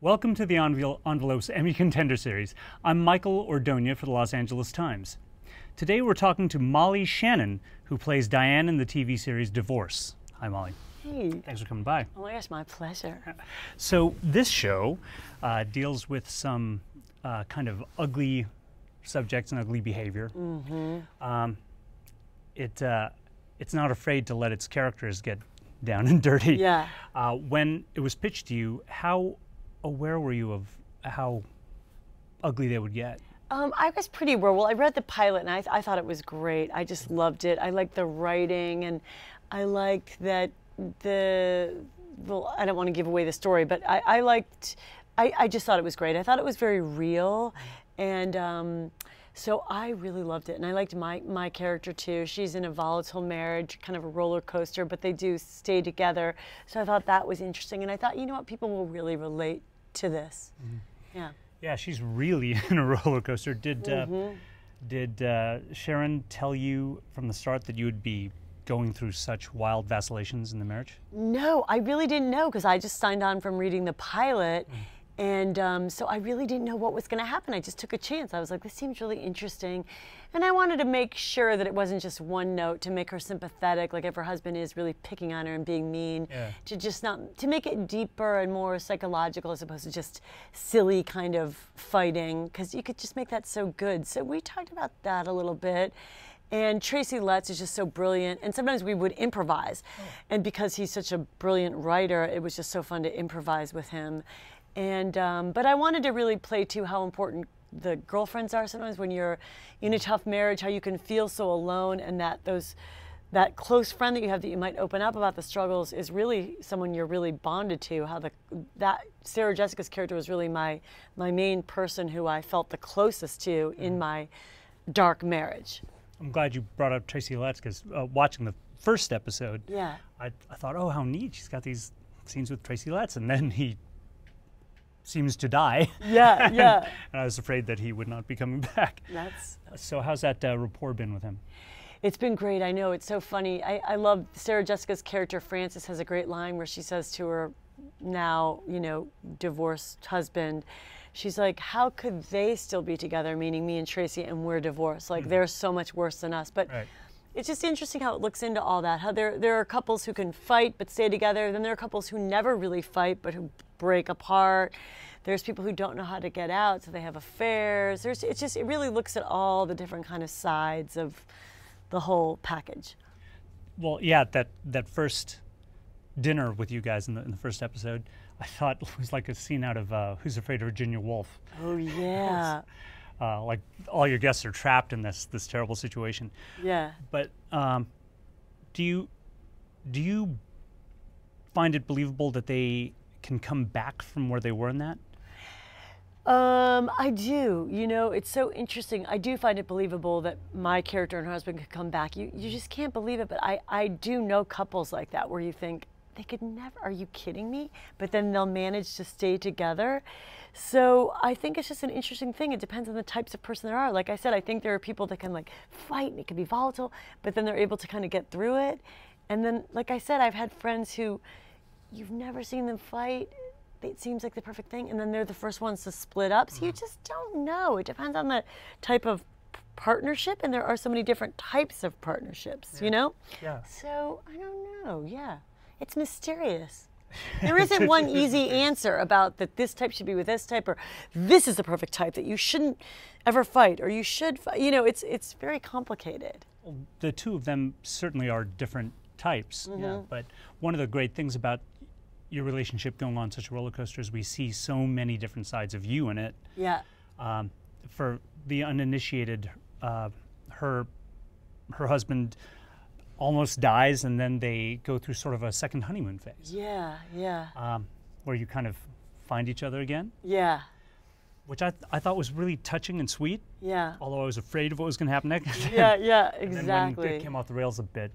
Welcome to the Envelope's Emmy Contender Series. I'm Michael Ordonia for the Los Angeles Times. Today we're talking to Molly Shannon, who plays Diane in the TV series Divorce. Hi, Molly. Hey. Thanks for coming by. Oh my gosh, my pleasure. So this show deals with some kind of ugly subjects and ugly behavior. Mm-hmm. It's not afraid to let its characters get down and dirty. Yeah. When it was pitched to you, how aware were you of how ugly they would get? I was pretty aware. Well, I read the pilot and I thought it was great. I just loved it. I liked the writing and I liked that well, I don't want to give away the story, but I just thought it was great. I thought it was very real, and so I really loved it. And I liked my character too. She's in a volatile marriage, kind of a roller coaster, but they do stay together. So I thought that was interesting. And I thought, you know what, people will really relate to this. Mm-hmm. Yeah. Yeah, she's really in a roller coaster. Did Sharon tell you from the start that you would be going through such wild vacillations in the marriage? No, I really didn't know because I just signed on from reading the pilot. And so I really didn't know what was going to happen. I just took a chance. I was like, this seems really interesting. And I wanted to make sure that it wasn't just one note, to make her sympathetic, like if her husband is really picking on her and being mean, to just not, to make it deeper and more psychological as opposed to just silly kind of fighting, because you could just make that so good. So we talked about that a little bit. And Tracy Letts is just so brilliant, and sometimes we would improvise. And because he's such a brilliant writer, it was just so fun to improvise with him. And but I wanted to really play too how important the girlfriends are sometimes when you're in a tough marriage, how you can feel so alone, and that close friend that you have that you might open up about the struggles is really someone you're really bonded to. How that Sarah Jessica's character was really my main person who I felt the closest to in my dark marriage. I'm glad you brought up Tracy Letts, because watching the first episode, I thought, oh, how neat, she's got these scenes with Tracy Letts, and then he seems to die. Yeah, yeah. And I was afraid that he would not be coming back. So how's that rapport been with him? It's been great. I know, it's so funny. I love Sarah Jessica's character. Frances has a great line where she says to her now, divorced husband, she's like, how could they still be together, meaning me and Tracy, and we're divorced? Like, they're so much worse than us. But it's just interesting how it looks into all that, how there are couples who can fight but stay together. Then there are couples who never really fight but who break apart. There's people who don't know how to get out, so they have affairs. It really looks at all the different kind of sides of the whole package. Well, yeah, that first dinner with you guys in the first episode, I thought it was like a scene out of Who's Afraid of Virginia Woolf. Oh yeah. Like all your guests are trapped in this terrible situation. Yeah. But do you find it believable that they can come back from where they were in that? I do. It's so interesting. I do find it believable that my character and her husband could come back. You just can't believe it, but I do know couples like that where you think, they could never, are you kidding me? But then they'll manage to stay together. So I think it's just an interesting thing. It depends on the types of person there are. Like I said, I think there are people that can fight and it can be volatile, but then they're able to kind of get through it. And then, like I said, I've had friends who you've never seen them fight. It seems like the perfect thing. And then they're the first ones to split up. So you just don't know. It depends on the type of partnership. And there are so many different types of partnerships, Yeah. So I don't know. Yeah. It's mysterious. There isn't one easy answer about that this type should be with this type, or this is the perfect type that you shouldn't ever fight, or you should fight. It's very complicated. Well, the two of them certainly are different types. Yeah. But one of the great things about your relationship going on such a roller coaster is we see so many different sides of you in it. Yeah. For the uninitiated, her husband almost dies, and then they go through sort of a second honeymoon phase. Yeah, yeah. Where you kind of find each other again. Yeah. Which I thought was really touching and sweet. Yeah. Although I was afraid of what was going to happen next. Yeah, yeah, exactly. And then when it came off the rails a bit,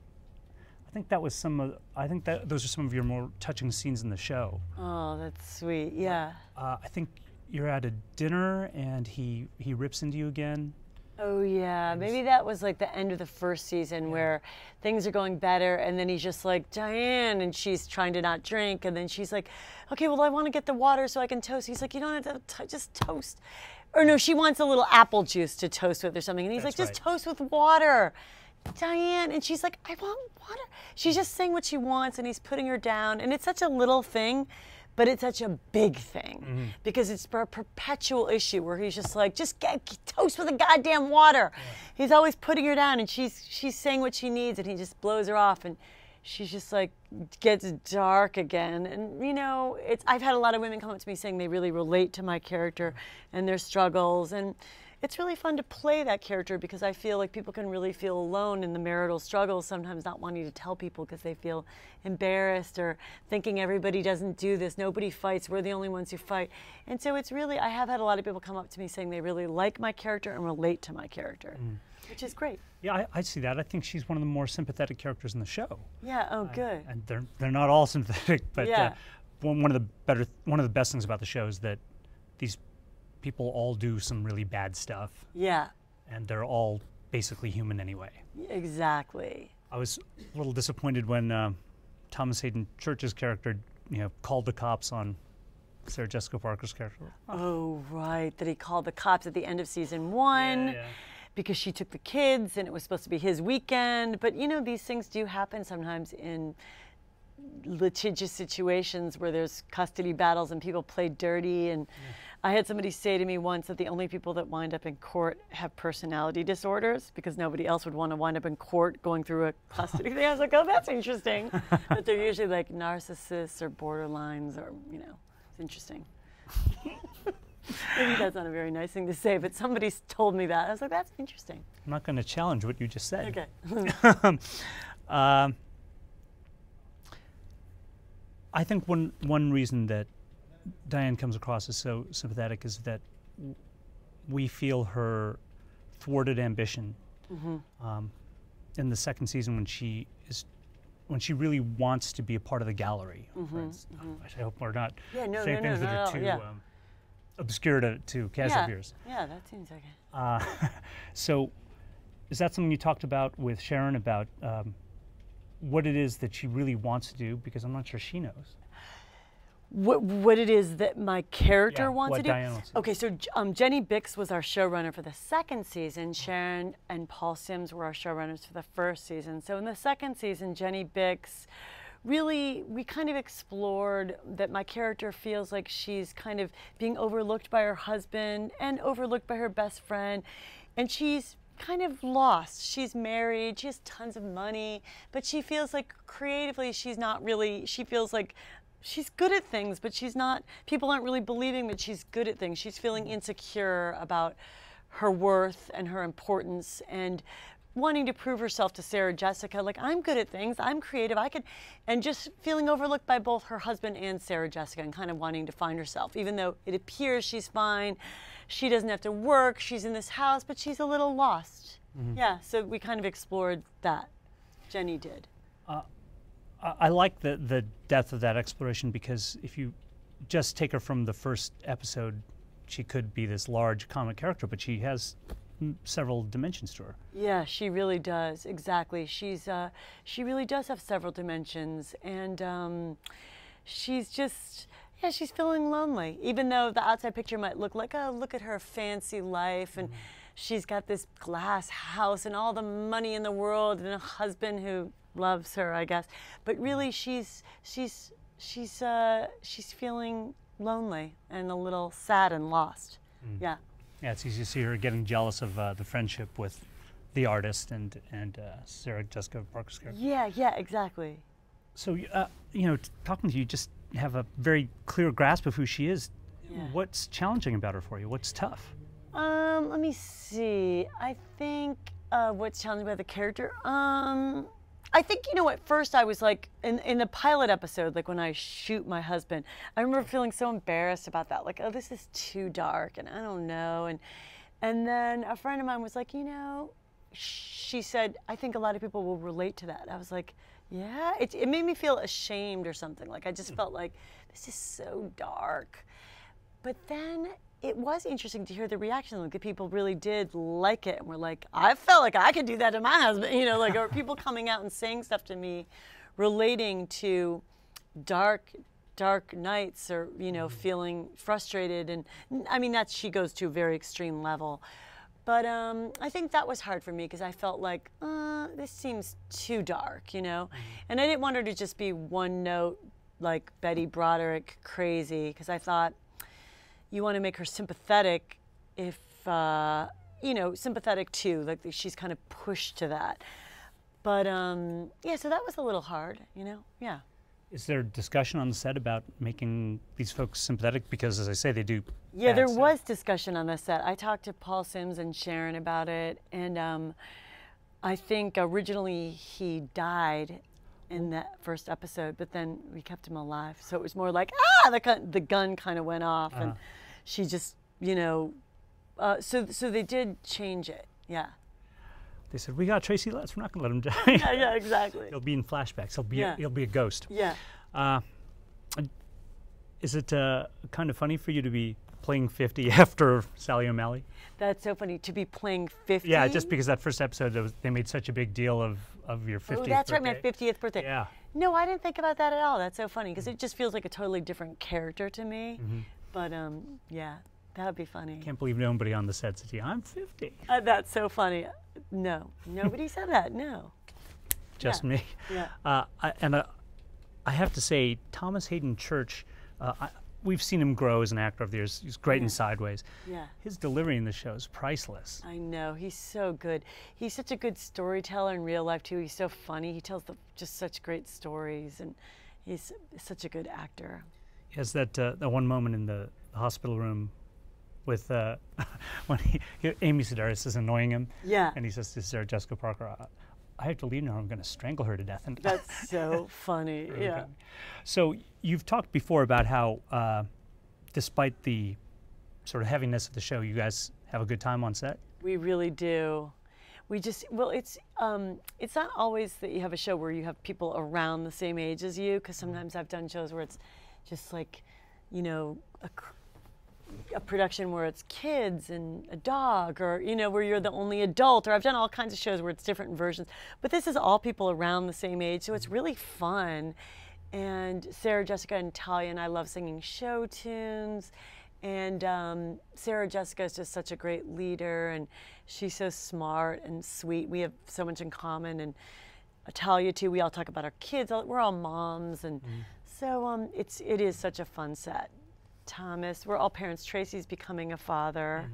I think that was those are some of your more touching scenes in the show. Oh, that's sweet. Yeah. I think you're at a dinner and he rips into you again. Oh yeah, maybe that was like the end of the first season where things are going better, and then he's just like, Diane, and she's trying to not drink, and then she's like, okay, well I want to get the water so I can toast. He's like, you don't have to just toast. Or no, she wants a little apple juice to toast with or something, and he's like, just toast with water. Diane, and she's like, I want water. She's just saying what she wants, and he's putting her down, and it's such a little thing, but it's such a big thing because it's a perpetual issue where he's just like, just get toast with the goddamn water. Yeah. He's always putting her down, and she's saying what she needs, and he just blows her off, and she's just like gets dark again. And you know, I've had a lot of women come up to me saying they really relate to my character and their struggles, and it's really fun to play that character because I feel like people can really feel alone in the marital struggles, sometimes not wanting to tell people because they feel embarrassed or thinking everybody doesn't do this, nobody fights, we're the only ones who fight. And so it's really, I have had a lot of people come up to me saying they really like my character and relate to my character, which is great. Yeah, I see that. I think she's one of the more sympathetic characters in the show. Yeah, oh good. And they're not all sympathetic, but one of the best things about the show is that these people all do some really bad stuff. Yeah. And they're all basically human anyway. Exactly. I was a little disappointed when Thomas Hayden Church's character, called the cops on Sarah Jessica Parker's character. Oh, right. That he called the cops at the end of season 1 because she took the kids and it was supposed to be his weekend. But these things do happen sometimes in litigious situations where there's custody battles and people play dirty. And I had somebody say to me once that the only people that wind up in court have personality disorders because nobody else would want to wind up in court going through a custody thing. I was like, oh, that's interesting. But they're usually like narcissists or borderlines or, it's interesting. Maybe that's not a very nice thing to say, but somebody told me that. I was like, that's interesting. I'm not going to challenge what you just said. Okay. I think one reason that Diane comes across as so sympathetic is that we feel her thwarted ambition in the second season when she really wants to be a part of the gallery. I hope we're not saying things that are too obscure to casual viewers. Yeah, that seems like it. So is that something you talked about with Sharon about what it is that she really wants to do? Because I'm not sure she knows. What it is that my character wants to do? Diane wants to do. Okay, so Jenny Bix was our showrunner for the second season. Sharon and Paul Sims were our showrunners for the first season. So in the second season, Jenny Bix, really, we kind of explored that my character feels like she's kind of being overlooked by her husband and overlooked by her best friend. And she's kind of lost. She's married, she has tons of money, but she feels like creatively she's not really, she feels like she's good at things, but she's not, people aren't really believing that she's good at things. She's feeling insecure about her worth and her importance and wanting to prove herself to Sarah Jessica, like, I'm good at things, I'm creative, I could, and just feeling overlooked by both her husband and Sarah Jessica and kind of wanting to find herself, even though it appears she's fine, she doesn't have to work, she's in this house, but she's a little lost. Yeah, so we kind of explored that. Jenny did. I like the depth of that exploration because if you just take her from the first episode, she could be this large comic character, but she has several dimensions to her. Yeah, she really does. Exactly. She really does have several dimensions, and she's just, she's feeling lonely. Even though the outside picture might look like, oh, look at her fancy life, and she's got this glass house and all the money in the world, and a husband who loves her, I guess. But really, she's feeling lonely and a little sad and lost. Yeah. Yeah, it's easy to see her getting jealous of the friendship with the artist and Sarah Jessica Parker's character. Yeah, exactly. So, talking to you, just have a very clear grasp of who she is. Yeah. What's challenging about her for you? What's tough? Let me see. I think what's challenging about the character. I think, at first I was like, in the pilot episode, like when I shoot my husband, I remember feeling so embarrassed about that. Like, oh, this is too dark, and I don't know. And then a friend of mine was like, she said, I think a lot of people will relate to that. I was like, yeah. It made me feel ashamed or something. Like, I just felt like, this is so dark. But then it was interesting to hear the reaction. Like the people really did like it, and were like, I felt like I could do that to my husband, you know, like, or people coming out and saying stuff to me relating to dark nights, or, you know, feeling frustrated. And I mean, she goes to a very extreme level. But I think that was hard for me, because I felt like, this seems too dark, you know? And I didn't want her to just be one note, like Betty Broderick crazy, because I thought, you want to make her sympathetic if, you know, sympathetic too, like she's kind of pushed to that. But yeah, so that was a little hard, you know, yeah. Is there discussion on the set about making these folks sympathetic? Because, as I say, they do. Yeah, there was discussion on the set. I talked to Paul Sims and Sharon about it, and I think originally he died in that first episode, but then we kept him alive. So it was more like, the gun kind of went off, and she just, you know, so they did change it, yeah. They said, we got Tracy Letts, we're not going to let him die. Yeah, exactly. He'll be in flashbacks. He'll be a ghost. Yeah. Is it kind of funny for you to be playing 50 after Sally O'Malley? That's so funny, to be playing 50. Yeah, just because that first episode, they made such a big deal of your 50th birthday. Oh, that's right, my 50th birthday. Yeah. No, I didn't think about that at all. That's so funny, because it just feels like a totally different character to me. But yeah, that would be funny. Can't believe nobody on the set said, I'm 50. That's so funny. No, nobody said that, no. Just me. Yeah. I have to say, Thomas Hayden Church, we've seen him grow as an actor over the years. He's great in Sideways. Yeah. His delivery in the show is priceless. I know, he's so good. He's such a good storyteller in real life too. He's so funny. He tells just such great stories, and he's such a good actor. He has that one moment in the hospital room with when Amy Sedaris is annoying him. Yeah. And he says to Sarah Jessica Parker, I have to leave now. I'm going to strangle her to death. And that's so funny. Yeah. So you've talked before about how, despite the sort of heaviness of the show, you guys have a good time on set. We really do. We just, well, it's not always that you have a show where you have people around the same age as you, because sometimes I've done shows where it's just like, you know, a production where it's kids and a dog, or, you know, where you're the only adult, or I've done all kinds of shows where it's different versions, but this is all people around the same age, so it's really fun. And Sarah Jessica and Talia and I love singing show tunes, and Sarah Jessica is just such a great leader, and she's so smart and sweet. We have so much in common, and Talia too. We all talk about our kids. We're all moms, and so it is such a fun set. Thomas, we're all parents. Tracy's becoming a father.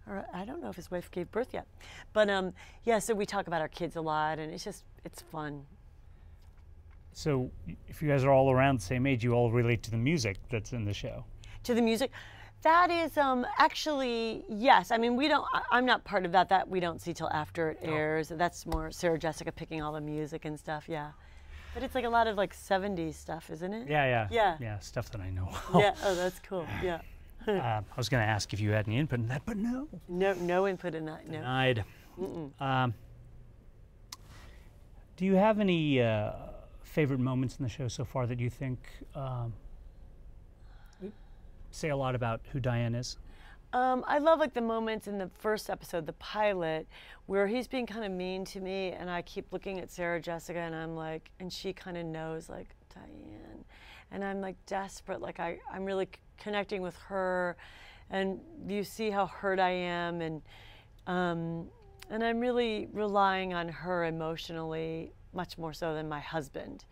Or I don't know if his wife gave birth yet. But yeah, so we talk about our kids a lot, and it's fun. So if you guys are all around the same age, you all relate to the music that's in the show. To the music? That is actually, yes. I mean, I'm not part of that. That we don't see till after it airs. That's more Sarah Jessica picking all the music and stuff, yeah. But it's like a lot of like 70s stuff, isn't it? Yeah. Yeah. Yeah, stuff that I know. Yeah, oh, that's cool, yeah. I was going to ask if you had any input in that, but no. No input in that, no. Denied. Do you have any favorite moments in the show so far that you think say a lot about who Diane is? I love like the moments in the first episode, the pilot, where he's being kind of mean to me, and I keep looking at Sarah Jessica, and I'm like, and she kind of knows, like, Diane, and I'm like desperate, like I'm really connecting with her, and you see how hurt I am, and I'm really relying on her emotionally, much more so than my husband.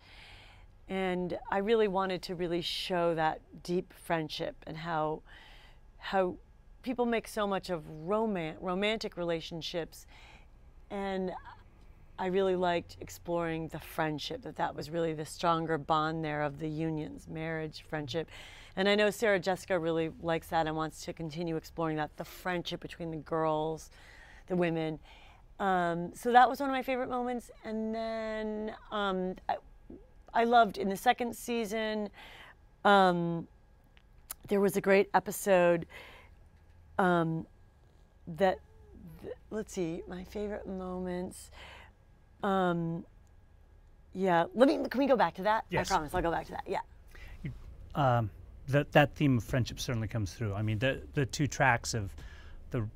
And I really wanted to really show that deep friendship, and how people make so much of romantic relationships, and I really liked exploring the friendship, that was really the stronger bond there of the unions, marriage, friendship. And I know Sarah Jessica really likes that and wants to continue exploring that, the friendship between the girls, the women. So that was one of my favorite moments. And then I loved in the second season, there was a great episode let's see, my favorite moments. Yeah, can we go back to that? Yes. I promise I'll go back to that, yeah. that theme of friendship certainly comes through. I mean, the two tracks of the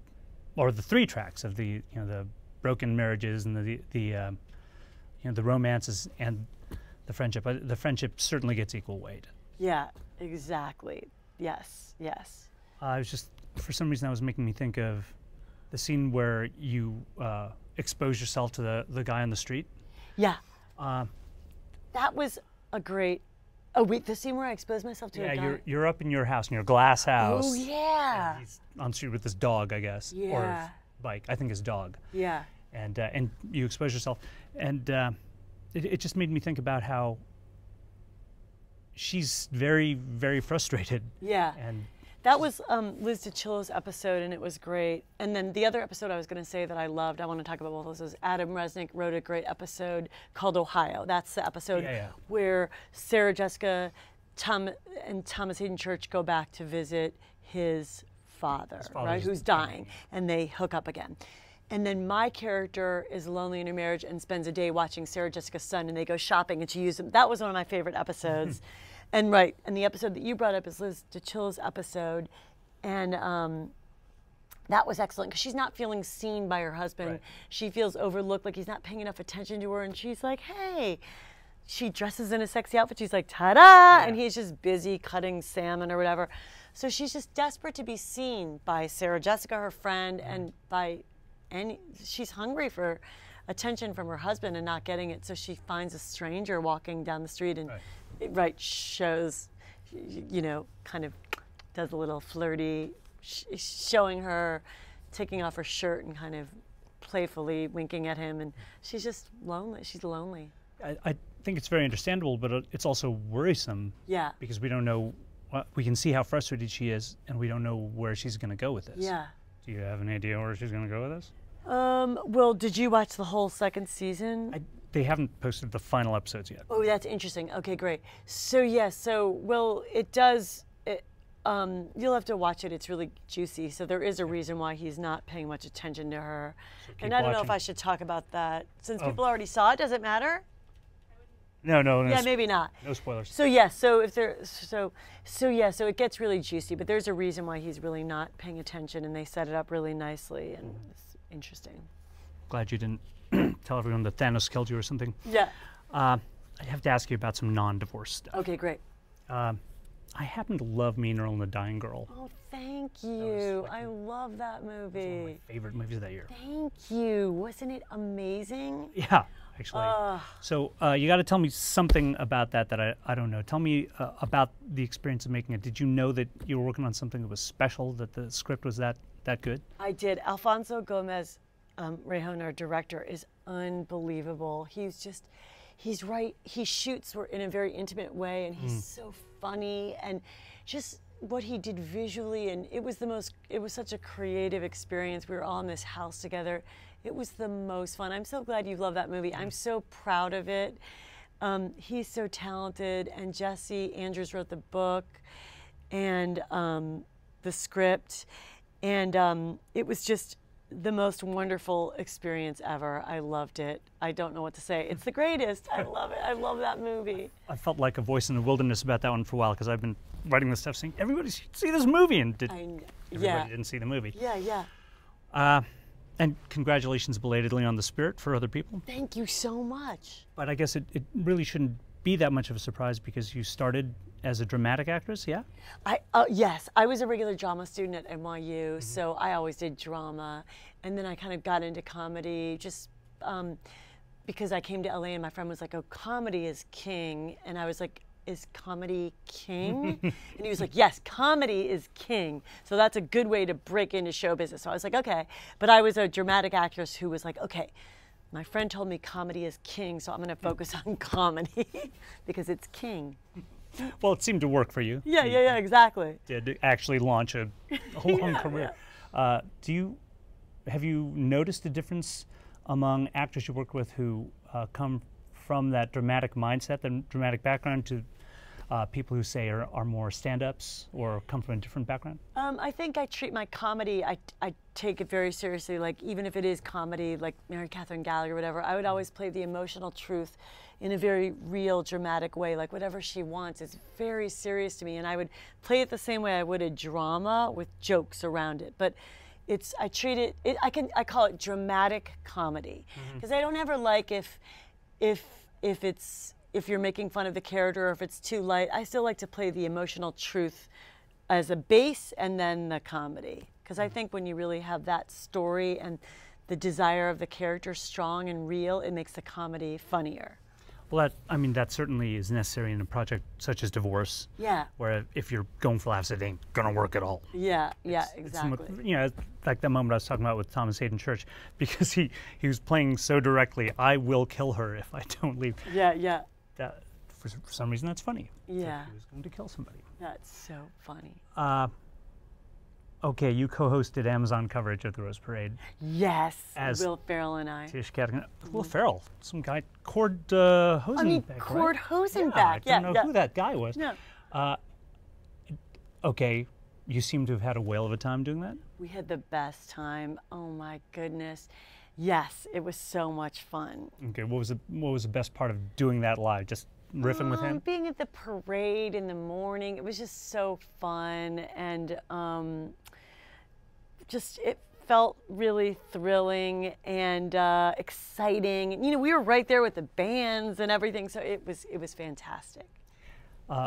three tracks of the the broken marriages and the romances and the friendship. The friendship certainly gets equal weight. Yeah, exactly. Yes, yes. I was just, for some reason, that was making me think of the scene where you expose yourself to the guy on the street. Yeah. That was a great. Oh wait, the scene where I exposed myself to a guy. Yeah, you're up in your house, in your glass house. Oh yeah. And he's on the street with his dog, I guess. Yeah. Or bike. I think his dog. Yeah. And you expose yourself, and it just made me think about how she's very, very frustrated. Yeah. And that was Liz DiCillo's episode, and it was great. And then the other episode I was going to say that I loved, I want to talk about both of those, is Adam Resnick wrote a great episode called Ohio. That's the episode where Sarah Jessica and Thomas Hayden Church go back to visit his father, right, who's dying, and they hook up again. And then my character is lonely in her marriage and spends a day watching Sarah Jessica's son, and they go shopping, and she uses them. That was one of my favorite episodes. And the episode that you brought up is Liz DiCillo's episode, and that was excellent because she's not feeling seen by her husband. Right. She feels overlooked, like he's not paying enough attention to her, and she's like, hey. She dresses in a sexy outfit. She's like, ta-da! Yeah. And he's just busy cutting salmon or whatever. So she's just desperate to be seen by Sarah Jessica, her friend, and she's hungry for attention from her husband and not getting it. So she finds a stranger walking down the street and shows, kind of does a little flirty, showing her, taking off her shirt and kind of playfully winking at him. And she's just lonely. She's lonely. I think it's very understandable, but it's also worrisome. Yeah. Because we don't know, we can see how frustrated she is, and we don't know where she's going to go with this. Yeah. Do you have an idea where she's going to go with this? Well, did you watch the whole second season? They haven't posted the final episodes yet. Oh, that's interesting. Okay, great. So it does. You'll have to watch it. It's really juicy. So there is a reason why he's not paying much attention to her. So and I don't know if I should talk about that since people already saw it. Does it matter? No. Yeah, maybe not. No spoilers. So yeah, so it gets really juicy, but there's a reason why he's really not paying attention, and they set it up really nicely, and it's interesting. Glad you didn't tell everyone that Thanos killed you or something. Yeah. I have to ask you about some non-divorce stuff. Okay, great. I happen to love Mean Earl and the Dying Girl. Oh, thank you. I love that movie. It's one of my favorite movies of that year. Thank you. Wasn't it amazing? Yeah, actually. So you got to tell me something about that I don't know. Tell me about the experience of making it. Did you know that you were working on something that was special, that the script was that good? I did. Alfonso Gomez Rejon, our director, is unbelievable. He's right. He shoots in a very intimate way, and he's so funny, and just what he did visually, and it was such a creative experience. We were all in this house together. It was the most fun. I'm so glad you love that movie. I'm so proud of it. He's so talented, and Jesse Andrews wrote the book and the script, and it was just the most wonderful experience ever. I loved it. I don't know what to say. It's the greatest. I love it. I love that movie. I felt like a voice in the wilderness about that one for a while because I've been writing this stuff saying, everybody should see this movie, and everybody didn't see the movie. Yeah. And congratulations belatedly on The Spirit for other people. Thank you so much. But I guess it really shouldn't be that much of a surprise because you started as a dramatic actress, yeah? Yes, I was a regular drama student at NYU, so I always did drama. And then I kind of got into comedy just because I came to LA and my friend was like, oh, comedy is king. And I was like, is comedy king? And he was like, yes, comedy is king. So that's a good way to break into show business. So I was like, okay. But I was a dramatic actress who was like, okay, my friend told me comedy is king, so I'm going to focus on comedy because it's king. Well, it seemed to work for you. Yeah, exactly. Did actually launch a long career. Yeah. Have you noticed a difference among actors you work with who come from that dramatic mindset, the dramatic background, to people who say are more stand-ups or come from a different background? I think I treat my comedy, I take it very seriously. Like, even if it is comedy, like Mary Catherine Gallagher or whatever, I would always play the emotional truth in a very real, dramatic way. Like, whatever she wants is very serious to me, and I would play it the same way I would a drama with jokes around it. But I treat it, I call it dramatic comedy, because I don't ever like if you're making fun of the character or if it's too light. I still like to play the emotional truth as a base and then the comedy, because I think when you really have that story and the desire of the character strong and real, it makes the comedy funnier. Well, that certainly is necessary in a project such as Divorce. Yeah. Where if you're going for laughs, it ain't gonna work at all. Yeah, exactly. It's like the moment I was talking about with Thomas Hayden Church, because he was playing so directly, I will kill her if I don't leave. Yeah. That, for some reason, that's funny. Yeah. Like he was going to kill somebody. That's so funny. Okay, you co-hosted Amazon coverage of the Rose Parade. Yes, as Will Ferrell and I. Tish Cadigan. Will Ferrell, some guy, Cord Hosenbeck, Cord right? Hosenbeck. I don't know who that guy was. No. Okay, you seem to have had a whale of a time doing that? We had the best time. Oh my goodness. Yes, it was so much fun. Okay, what was the best part of doing that live? Just riffing with him? Being at the parade in the morning, it was just so fun, and it felt really thrilling and exciting. You know, we were right there with the bands and everything, so it was fantastic.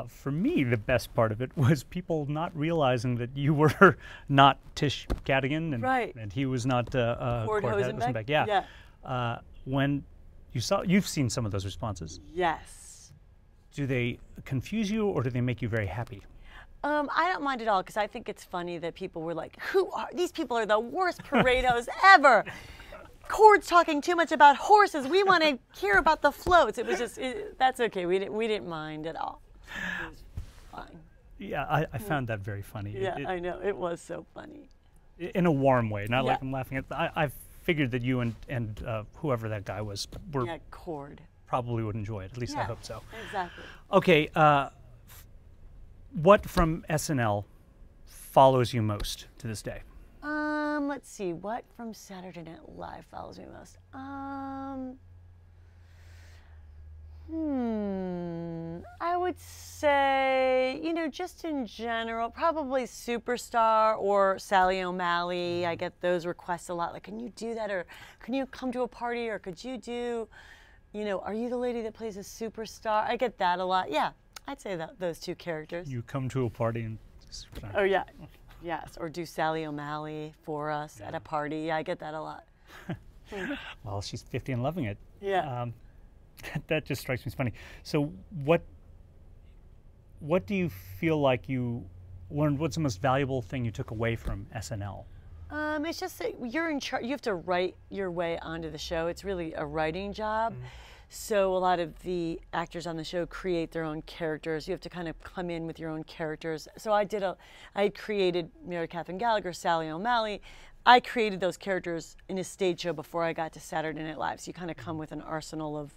For me, the best part of it was people not realizing that you were not Tish Cadigan and he was not Cord Hosenbeck. Yeah. When you've seen some of those responses. Yes. Do they confuse you or do they make you very happy? I don't mind at all, because I think it's funny that people were like, these people are the worst parados ever. Cord's talking too much about horses. We want to hear about the floats. It was just, that's okay. We didn't mind at all. It was fine. Yeah, I found that very funny. Yeah, I know. It was so funny. In a warm way, not like I'm laughing at. I figured that you and whoever that guy was Cord probably would enjoy it. At least I hope so. Exactly. Okay, what from SNL follows you most to this day? Let's see. What from Saturday Night Live follows me most? I would say, just in general, probably Superstar or Sally O'Malley. I get those requests a lot. Like, can you do that? Or can you come to a party? Or could you do, are you the lady that plays a superstar? I get that a lot. Yeah, I'd say those two characters. You come to a party and... Oh, yeah. Yes, or do Sally O'Malley for us at a party. Yeah, I get that a lot. Well, she's 50 and loving it. Yeah. That just strikes me as funny. So what do you feel like you learned? What's the most valuable thing you took away from SNL? It's just that you're in charge. You have to write your way onto the show. It's really a writing job. So a lot of the actors on the show create their own characters. You have to kind of come in with your own characters. So I had created Mary Catherine Gallagher, Sally O'Malley. I created those characters in a stage show before I got to Saturday Night Live. So you kind of come with an arsenal of,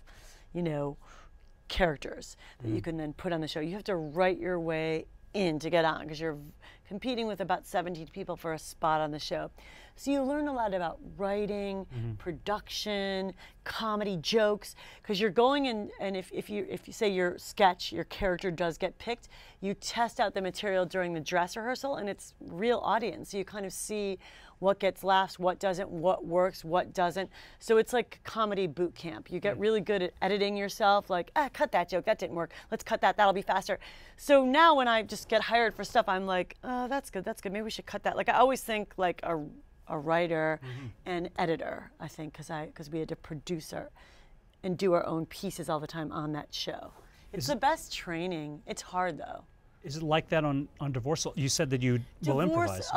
characters that you can then put on the show. You have to write your way in to get on, because you're competing with about 17 people for a spot on the show. So you learn a lot about writing, production, comedy, jokes, because you're going in, and if you say your sketch, your character does get picked, you test out the material during the dress rehearsal, and it's real audience. So you kind of see what gets laughs, what doesn't, what works, what doesn't. So it's like comedy boot camp. You get really good at editing yourself, like, cut that joke, that didn't work. Let's cut that, that'll be faster. So now when I just get hired for stuff, I'm like, oh, that's good, maybe we should cut that. Like, I always think like a writer and editor, I think, because we had to produce and do our own pieces all the time on that show. It's the best training. It's hard, though. Is it like that on Divorce? You said that you will improvise.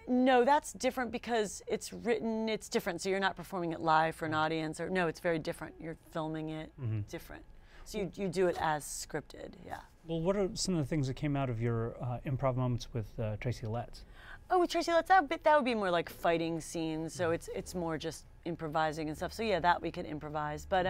No, that's different because it's written, it's different. So you're not performing it live for an audience. No, it's very different. You're filming it different. So you do it as scripted, yeah. Well, what are some of the things that came out of your improv moments with Tracy Letts? Oh, with Tracy Letts, that would be more like fighting scenes. So it's more just improvising and stuff. So yeah, that we could improvise. But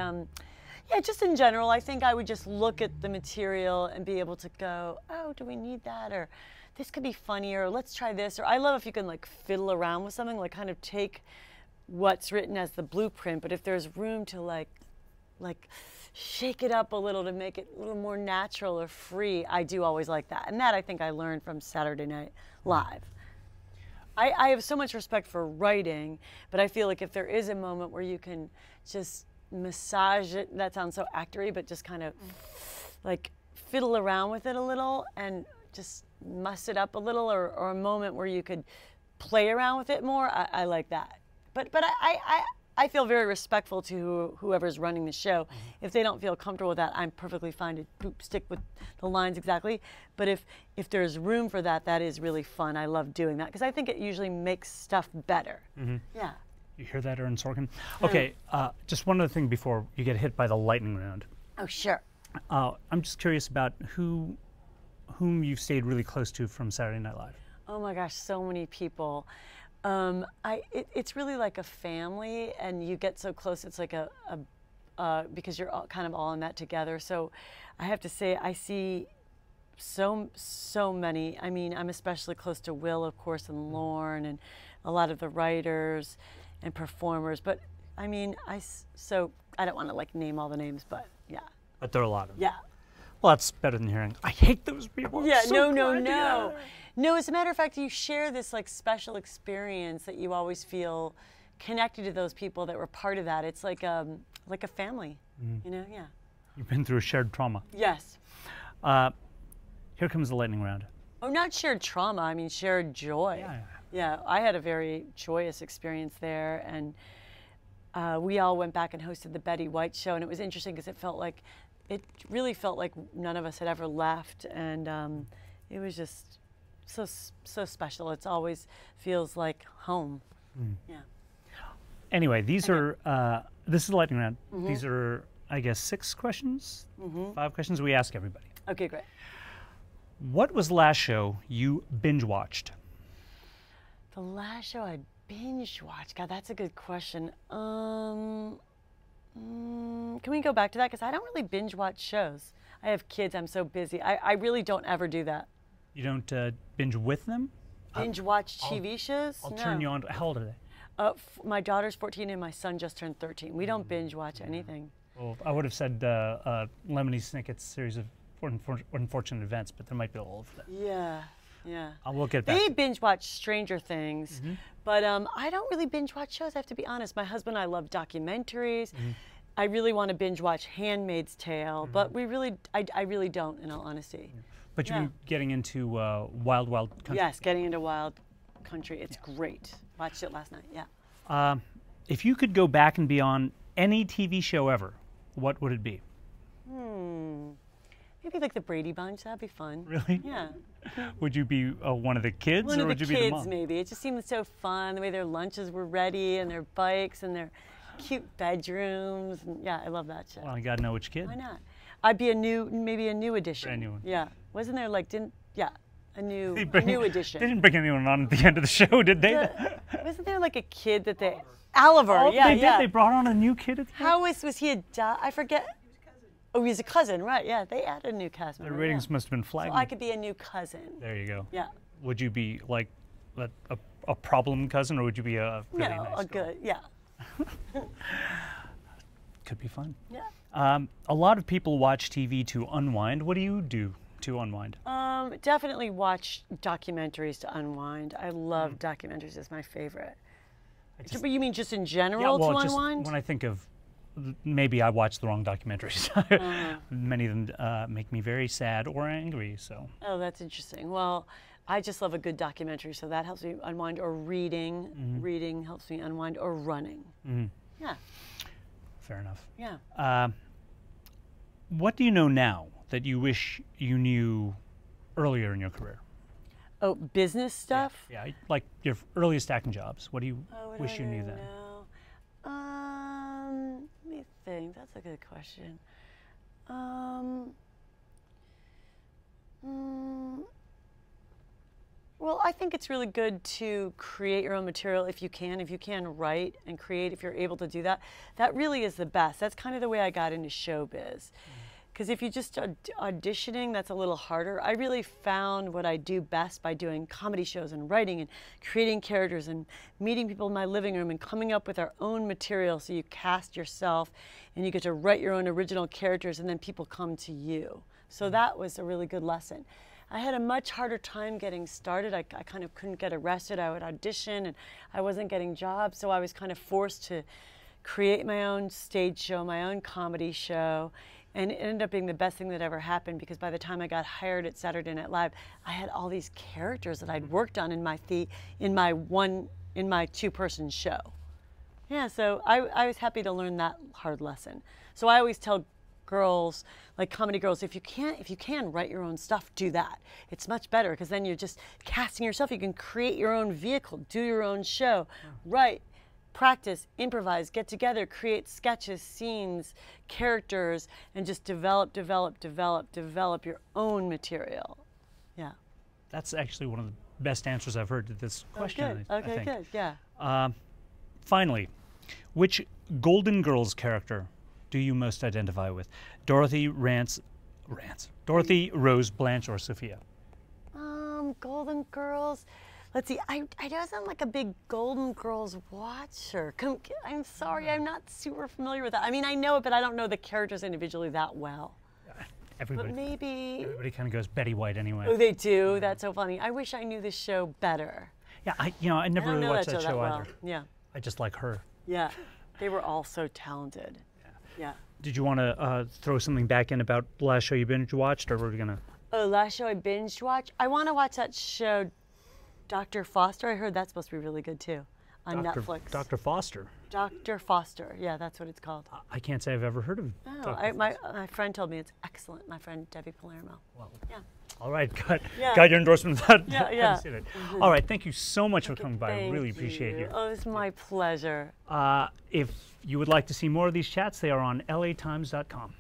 Yeah, just in general, I think I would just look at the material and be able to go, oh, do we need that? Or this could be funnier, or let's try this. Or I love if you can like fiddle around with something, like kind of take what's written as the blueprint, but if there's room to like shake it up a little to make it a little more natural or free, I do always like that. And that I think I learned from Saturday Night Live. I have so much respect for writing, but I feel like if there is a moment where you can just massage it, that sounds so actory, but just kind of like fiddle around with it a little and just muss it up a little, or a moment where you could play around with it more, I like that. But I feel very respectful to whoever's running the show. If they don't feel comfortable with that, I'm perfectly fine to stick with the lines exactly. But if there's room for that, that is really fun. I love doing that because I think it usually makes stuff better. Yeah. You hear that, Aaron Sorkin? Okay, just one other thing before you get hit by the lightning round. Oh, sure. I'm just curious about whom you've stayed really close to from Saturday Night Live. Oh my gosh, so many people. It's really like a family, and you get so close. It's like because you're kind of all in that together. So I have to say, I see so many. I mean, I'm especially close to Will, of course, and Lorne, and a lot of the writers and performers. But I mean, so I don't want to like name all the names, but yeah. But there are a lot of them. Yeah. Well, that's better than hearing, I hate those people. Yeah, so no. No, as a matter of fact, you share this like special experience that you always feel connected to those people that were part of that. It's like a family, you know? Yeah. You've been through a shared trauma. Yes. Here comes the lightning round. Oh, not shared trauma. I mean, shared joy. Yeah, I had a very joyous experience there, and we all went back and hosted the Betty White show, and it was interesting because it really felt like none of us had ever left, and it was just so special. It always feels like home. Yeah. Anyway, these are this is the lightning round. These are, I guess, 6 questions, 5 questions we ask everybody. Okay, great. What was the last show you binge watched? The last show I binge watched. God, that's a good question. Can we go back to that? Because I don't really binge watch shows. I have kids. I'm so busy. I really don't ever do that. You don't binge with them? Binge watch TV shows? I'll turn you on. How old are they? My daughter's 14 and my son just turned 13. We don't binge watch anything. Well, I would have said Lemony Snicket's series of unfortunate events, but there might be a little of that. Yeah. We'll get back. They binge watch Stranger Things, but I don't really binge watch shows, I have to be honest. My husband and I love documentaries. I really want to binge watch Handmaid's Tale, but I really don't, in all honesty. But you've been getting into Wild Country. Yes, getting into Wild Country. It's great. Watched it last night, yeah. If you could go back and be on any TV show ever, what would it be? Maybe like the Brady Bunch. That'd be fun. Really? Yeah. Would you be one of the kids, One or of would the you be the kids, mom? maybe. It just seemed so fun, the way their lunches were ready and their bikes and their cute bedrooms. And yeah, I love that show. Well, I got to know which kid. Why not? I'd be maybe a new edition. Brand new one. Yeah. Wasn't there like, a new edition. They didn't bring anyone on at the end of the show, did they? Wasn't there like a kid that they... Oliver, Oh, yeah, they yeah. did. They brought on a new kid at the end. How was he I forget. Oh, he's a cousin, right? Yeah, they added a new cast member. The ratings must have been flagging. So I could be a new cousin. There you go. Yeah. Would you be like a problem cousin, or would you be a really No, nice a girl? good, yeah. Could be fun. Yeah. A lot of people watch TV to unwind. What do you do to unwind? Definitely watch documentaries to unwind. I love documentaries. It's my favorite. But you mean just in general to just unwind? when I think of, maybe I watch the wrong documentaries. Many of them make me very sad or angry. So. Oh, that's interesting. Well, I just love a good documentary, so that helps me unwind. Or reading. Reading helps me unwind. Or running. Yeah. Fair enough. Yeah. What do you know now that you wish you knew earlier in your career? Oh, business stuff? Yeah, like your earliest acting jobs. What do you wish you knew then? Let me think. That's a good question. Well, I think it's really good to create your own material if you can. If you can write and create, if you're able to do that, that really is the best. That's kind of the way I got into showbiz. Because if you just auditioning, that's a little harder. I really found what I do best by doing comedy shows and writing and creating characters and meeting people in my living room and coming up with our own material. So you cast yourself and you get to write your own original characters, and then people come to you. So that was a really good lesson. I had a much harder time getting started. I kind of couldn't get arrested. I would audition and I wasn't getting jobs, so I was kind of forced to create my own stage show, my own comedy show, and it ended up being the best thing that ever happened, because by the time I got hired at Saturday Night Live, I had all these characters that I'd worked on in my two-person show. Yeah, so I was happy to learn that hard lesson. So I always tell girls, like comedy girls, if you can write your own stuff, do that. It's much better, because then you're just casting yourself. You can create your own vehicle, do your own show, write, practice, improvise, get together, create sketches, scenes, characters, and just develop your own material. Yeah. That's actually one of the best answers I've heard to this question. Oh, good. Okay, good. Yeah. Finally, which Golden Girls character do you most identify with? Dorothy, Dorothy, Rose, Blanche, or Sophia? Golden Girls. Let's see. I wasn't like a big Golden Girls watcher. I'm sorry, I'm not super familiar with that. I mean, I know it, but I don't know the characters individually that well. Everybody, but maybe everybody kind of goes Betty White anyway. Oh, they do. That's so funny. I wish I knew this show better. Yeah, I never really watched that show either. Yeah. I just like her. Yeah, they were all so talented. Yeah. Did you want to throw something back in about the last show you binge watched, or were we gonna? Oh, last show I binge watched. I want to watch that show, Dr. Foster. I heard that's supposed to be really good too, on Netflix. Dr. Foster. Dr. Foster. Yeah, that's what it's called. I can't say I've ever heard of. Oh, my friend told me it's excellent. My friend Debbie Palermo. Well, yeah. All right, got your endorsement. Yeah. All right, thank you so much for coming by. I really appreciate you. Oh, it's my pleasure. If you would like to see more of these chats, they are on latimes.com.